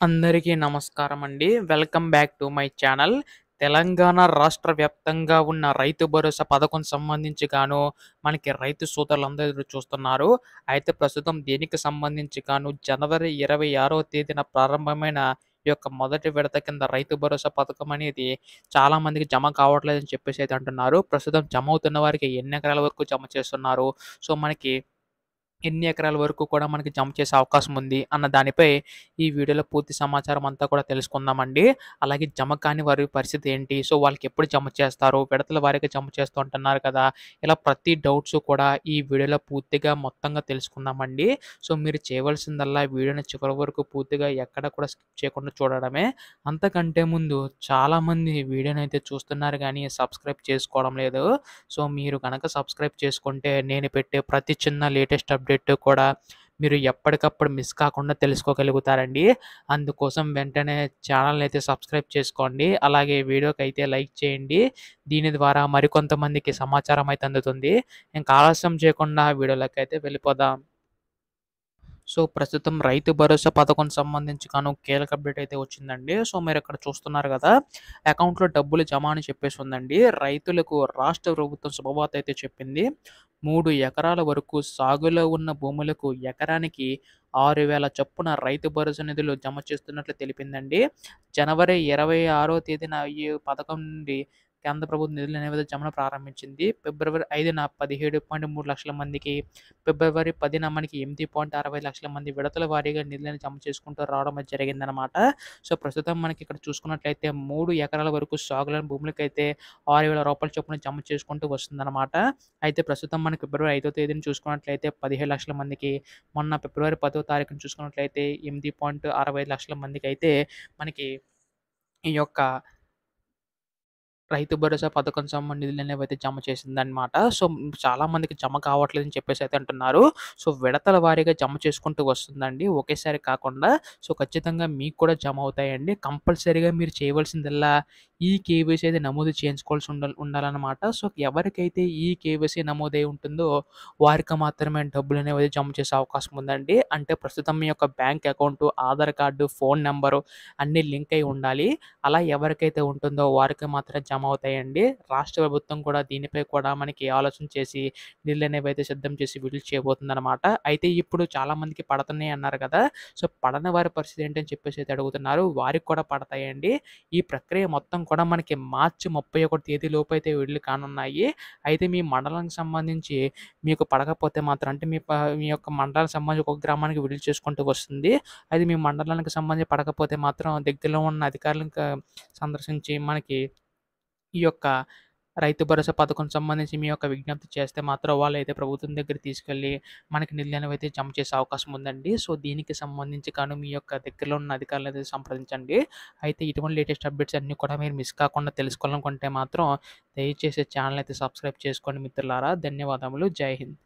అందరికీ నమస్కారమండి. Welcome back to my channel. Telangana రాష్ట్ర వ్యాప్తంగా ఉన్న రైతు భరోసా పథకం సంబంధించి గాను మనకి రైతు సోదరులందరూ ఎదురు చూస్తున్నారు. అయితే ప్రస్తుతం దీనికి సంబంధించి గాను జనవరి 26వ తేదీన ప్రారంభమైన ఈ యొక్క మొదటి విడత కింద రైతు భరోసా పథకం అనేది చాలా మందికి జమ కావట్లేదని చెప్పేసి అయితే అంటున్నారు. ప్రస్తుతం జమ అవుతున్న వారికి ఎన్ని ఎకరాల వరకు జమ చేస్తున్నారు? సో, మనకి ఎన్ని ఎకరాల వరకు కూడా మనకి జమ చేసే అవకాశం ఉంది అన్న దానిపై ఈ వీడియోలో పూర్తి సమాచారం అంతా కూడా తెలుసుకుందామండి. అలాగే జమ కాని వారి పరిస్థితి ఏంటి? సో, వాళ్ళకి ఎప్పుడు జమ చేస్తారు? విడతల వారీగా జమ చేస్తూ అంటున్నారు కదా! ఇలా ప్రతి డౌట్స్ కూడా ఈ వీడియోలో పూర్తిగా మొత్తంగా తెలుసుకుందామండి. సో, మీరు చేయవలసిందల్లా వీడియోని చివరి వరకు పూర్తిగా ఎక్కడ కూడా స్కిప్ చేయకుండా చూడడమే. అంతకంటే ముందు చాలామంది వీడియోనైతే చూస్తున్నారు గానీ సబ్స్క్రైబ్ చేసుకోవడం లేదు. సో, మీరు గనక సబ్స్క్రైబ్ చేసుకుంటే నేను పెట్టే ప్రతి చిన్న లేటెస్ట్ అప్డేట్ కూడా మీరు ఎప్పటికప్పుడు మిస్ కాకుండా తెలుసుకోగలుగుతారండి. అందుకోసం వెంటనే ఛానల్‌నైతే సబ్స్క్రైబ్ చేసుకోండి. అలాగే వీడియోకైతే లైక్ చేయండి. దీని ద్వారా మరికొంతమందికి సమాచారం అయితే అందుతుంది. ఇంక ఆలస్యం చేయకుండా వీడియోలోకైతే వెళ్ళిపోదాం. సో, ప్రస్తుతం రైతు భరోసా పథకం సంబంధించి కీలక అప్డేట్ అయితే వచ్చిందండి. సో, మీరిక్కడ చూస్తున్నారు గదా! అకౌంట్‌లో డబ్బులు జమ అని చెప్పేసి ఉందండి. రైతులకు రాష్ట్ర ప్రభుత్వం శుభవార్త అయితే చెప్పింది. 3 ఎకరాల వరకు సాగులో ఉన్న భూములకు ఎకరానికి 6,000 చొప్పున రైతు భరోసా నిధులు జమ చేస్తున్నట్లు తెలిపిందండి. జనవరి 26వ తేదీన ఈ పథకం నుండి కేంద్ర ప్రభుత్వం నిధులనేవి జమను ప్రారంభించింది. ఫిబ్రవరి 5న 17.3 లక్షల మందికి, ఫిబ్రవరి 10న మనకి 8.60 లక్షల మంది విడతల వారీగా నిధులను జమ చేసుకుంటూ రావడం అయితే జరిగిందనమాట. సో, ప్రస్తుతం మనకి ఇక్కడ చూసుకున్నట్లయితే 3 ఎకరాల వరకు సాగులోని భూములకైతే రూ. 6,000 చొప్పున జమ చేసుకుంటూ వస్తుందనమాట. అయితే ప్రస్తుతం మనకి ఫిబ్రవరి 5వ తేదీన చూసుకున్నట్లయితే 15 లక్షల మందికి, మొన్న ఫిబ్రవరి 10వ తారీఖున చూసుకున్నట్లయితే 8.65 లక్షల మందికైతే మనకి ఈ యొక్క రైతు భరోసా పథకం నిధులనేవైతే జమ చేసిందనమాట. సో, చాలా మందికి జమ కావట్లేదని చెప్పేసి అయితే అంటున్నారు. సో, విడతల వారీగా జమ చేసుకుంటూ వస్తుందండి. ఒకేసారి కాకుండా. సో, ఖచ్చితంగా మీకు కూడా జమ అవుతాయండి. కంపల్సరీగా మీరు చేయవలసిందల్లా ఈ కేవైసీ అయితే నమోదు చేయించుకోవాల్సి ఉండాలనమాట. సో, ఎవరికైతే ఈ కేవైసీ నమోదై ఉంటుందో వారికి మాత్రమే డబ్బులనేవి జమ చేసే అవకాశం ఉందండి. అంటే ప్రస్తుతం మీ యొక్క bank account, Aadhaar card, phone number అన్నీ లింక్ అయి ఉండాలి. అలా ఎవరికైతే ఉంటుందో వారికి మాత్రమే జమ అవుతాయండి. రాష్ట్ర ప్రభుత్వం కూడా దీనిపై కూడా మనకి ఆలోచన చేసి నిధులనేవైతే సిద్ధం చేసి విడుదల చేయబోతుందనమాట. అయితే ఇప్పుడు చాలామందికి పడుతున్నాయి అన్నారు కదా! సో, పడని వారి పరిస్థితి ఏంటని చెప్పేసి అయితే అడుగుతున్నారు. వారికి కూడా పడతాయండి. ఈ ప్రక్రియ మొత్తం కూడా మనకి మార్చి 31 తేదీలోపు అయితే విడుదల కానున్నాయి. అయితే మీ మండలానికి సంబంధించి మీకు పడకపోతే మాత్రం అంటే మీ యొక్క మండలానికి సంబంధించి ఒక గ్రామానికి విడుదల చేసుకుంటూ వస్తుంది. అది మీ మండలానికి సంబంధించి పడకపోతే మాత్రం దగ్గరలో ఉన్న అధికారులను సందర్శించి మనకి ఈ యొక్క రైతు భరోసా పథకం సంబంధించి మీ యొక్క విజ్ఞప్తి చేస్తే మాత్రం వాళ్ళైతే ప్రభుత్వం దగ్గరికి తీసుకెళ్ళి మనకి నిధులనేవైతే జమ చేసే అవకాశం ఉందండి. సో, దీనికి సంబంధించి మీ యొక్క దగ్గరలో ఉన్న అధికారులనైతే సంప్రదించండి. అయితే ఇటువంటి లేటెస్ట్ అప్డేట్స్ అన్నీ కూడా మీరు మిస్ కాకుండా తెలుసుకోవాలనుకుంటే మాత్రం దయచేసి ఛానెల్ అయితే సబ్స్క్రైబ్ చేసుకోండి మిత్రులారా. ధన్యవాదములు. జై హింద్.